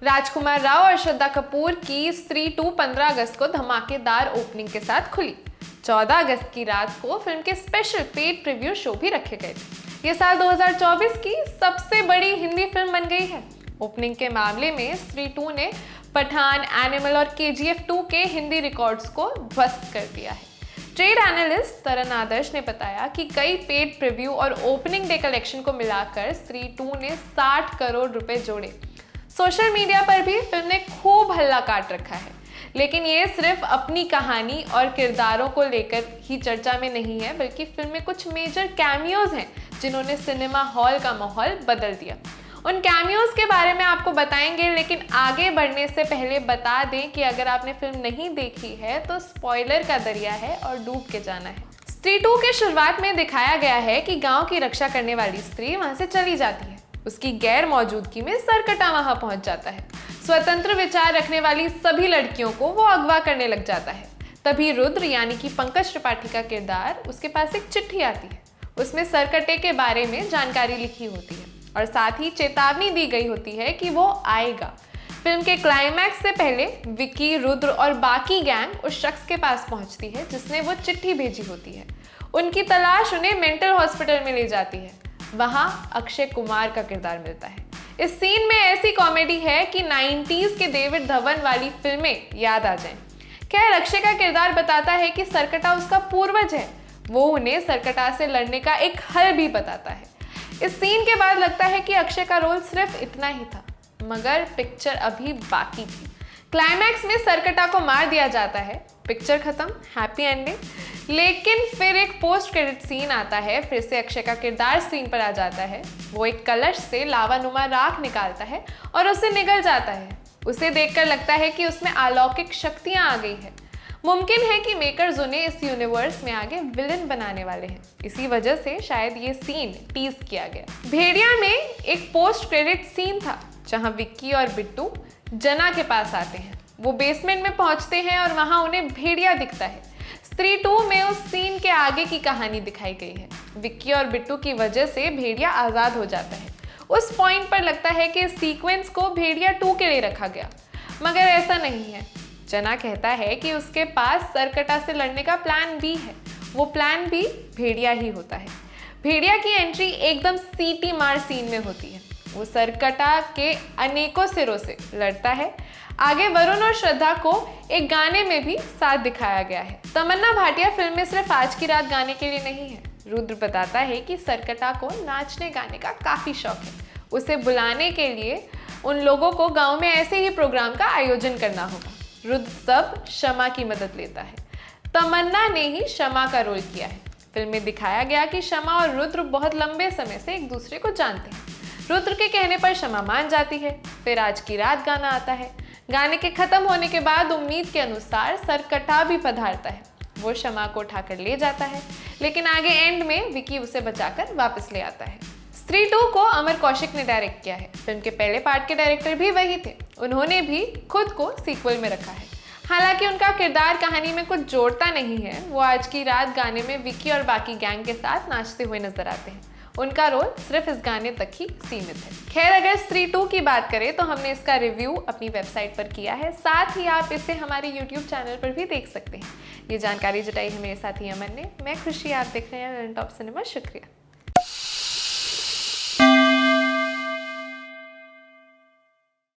राजकुमार राव और श्रद्धा कपूर की स्त्री 2 15 अगस्त को धमाकेदार ओपनिंग के साथ खुली। 14 अगस्त की रात को फिल्म के स्पेशल पेड प्रीव्यू शो भी रखे गए थे। ये साल 2024 की सबसे बड़ी हिंदी फिल्म बन गई है। ओपनिंग के मामले में स्त्री 2 ने पठान, एनिमल और KGF 2 के हिंदी रिकॉर्ड्स को ध्वस्त कर दिया है। ट्रेड एनालिस्ट तरन आदर्श ने बताया कि कई पेड प्रीव्यू और ओपनिंग डे कलेक्शन को मिलाकर स्त्री 2 ने 60 करोड़ रुपए जोड़े। सोशल मीडिया पर भी फिल्म ने खूब हल्ला काट रखा है, लेकिन ये सिर्फ अपनी कहानी और किरदारों को लेकर ही चर्चा में नहीं है, बल्कि फिल्म में कुछ मेजर कैमियोज हैं जिन्होंने सिनेमा हॉल का माहौल बदल दिया। उन कैमियोज के बारे में आपको बताएंगे, लेकिन आगे बढ़ने से पहले बता दें कि अगर आपने फिल्म नहीं देखी है तो स्पॉइलर का दरिया है और डूब के जाना है। स्त्री 2 के शुरुआत में दिखाया गया है कि गांव की रक्षा करने वाली स्त्री वहां से चली जाती है। उसकी गैर मौजूदगी में सरकटा वहां पहुंच जाता है। स्वतंत्र विचार रखने वाली सभी लड़कियों को वो अगवा करने लग जाता है। तभी रुद्र यानी कि पंकज त्रिपाठी का किरदार, उसके पास एक चिट्ठी आती है। उसमें सरकटे के बारे में जानकारी लिखी होती है और साथ ही चेतावनी दी गई होती है कि वो आएगा। फिल्म के क्लाइमैक्स से पहले विक्की, रुद्र और बाकी गैंग उस शख्स के पास पहुंचती है जिसने वो चिट्ठी भेजी होती है। उनकी तलाश उन्हें मेंटल हॉस्पिटल में ले जाती है। वहां अक्षय कुमार का किरदार मिलता है। इस सीन में ऐसी कॉमेडी है कि 90s के डेविड धवन वाली फिल्में याद आ जाएं। खैर, अक्षय का किरदार बताता है कि सरकटा उसका पूर्वज है। वो उन्हें सरकटा से लड़ने का एक हल भी बताता है। इस सीन के बाद लगता है कि अक्षय का रोल सिर्फ इतना ही था, मगर पिक्चर अभी बाकी थी। क्लाइमैक्स में सरकटा को मार दिया जाता है, पिक्चर खत्म, हैप्पी एंडिंग। लेकिन फिर एक पोस्ट क्रेडिट सीन आता है। फिर से अक्षय का किरदार स्क्रीन पर आ जाता है। वो एक कलश से लावानुमा राख निकालता है और उसे निगल जाता है। उसे देखकर लगता है कि उसमें अलौकिक शक्तियां आ गई है। मुमकिन है कि मेकर्स उन्हें इस यूनिवर्स में आगे विलन बनाने वाले हैं। इसी वजह से शायद ये सीन टीज किया गया। भेड़िया में एक पोस्ट क्रेडिट सीन था जहां विक्की और बिट्टू जना के पास आते हैं। वो बेसमेंट में पहुंचते हैं और वहां उन्हें भेड़िया दिखता है। स्त्री 2 में उस सीन के आगे की कहानी दिखाई गई है। विक्की और बिट्टू की वजह से भेड़िया आजाद हो जाता है। उस पॉइंट पर लगता है कि इस सीक्वेंस को भेड़िया 2 के लिए रखा गया, मगर ऐसा नहीं है। जना कहता है कि उसके पास सरकटा से लड़ने का प्लान बी है। वो प्लान बी भेड़िया ही होता है। भेड़िया की एंट्री एकदम सीटी मार सीन में होती है। वो सरकटा के अनेकों सिरों से लड़ता है। आगे वरुण और श्रद्धा को एक गाने में भी साथ दिखाया गया है। तमन्ना भाटिया फिल्म में सिर्फ आज की रात गाने के लिए नहीं है। रुद्र बताता है कि सरकटा को नाचने गाने का काफी शौक है। उसे बुलाने के लिए उन लोगों को गांव में ऐसे ही प्रोग्राम का आयोजन करना होगा। रुद्र तब शमा की मदद लेता है। तमन्ना ने ही शमा का रोल किया है। फिल्म में दिखाया गया कि शमा और रुद्र बहुत लंबे समय से एक दूसरे को जानते हैं। रुद्र के कहने पर शमा मान जाती है। फिर आज की रात गाना आता है। गाने के खत्म होने के बाद उम्मीद के अनुसार सरकटा भी पधारता है। वो शमा को उठाकर ले जाता है, लेकिन आगे एंड में विकी उसे बचाकर वापस ले आता है। स्त्री 2 को अमर कौशिक ने डायरेक्ट किया है। फिल्म के पहले पार्ट के डायरेक्टर भी वही थे। उन्होंने भी खुद को सीक्वल में रखा है। हालांकि उनका किरदार कहानी में कुछ जोड़ता नहीं है। वो आज की रात गाने में विकी और बाकी गैंग के साथ नाचते हुए नजर आते हैं। उनका रोल सिर्फ इस गाने तक ही सीमित है। खैर, अगर स्त्री 2 की बात करें तो हमने इसका रिव्यू अपनी वेबसाइट पर किया है। साथ ही आप इसे हमारे YouTube चैनल पर भी देख सकते हैं। ये जानकारी जुटाई है मेरे साथी अमन ने। मैं खुशी, आप देख रहे हैं टॉप सिनेमा। शुक्रिया।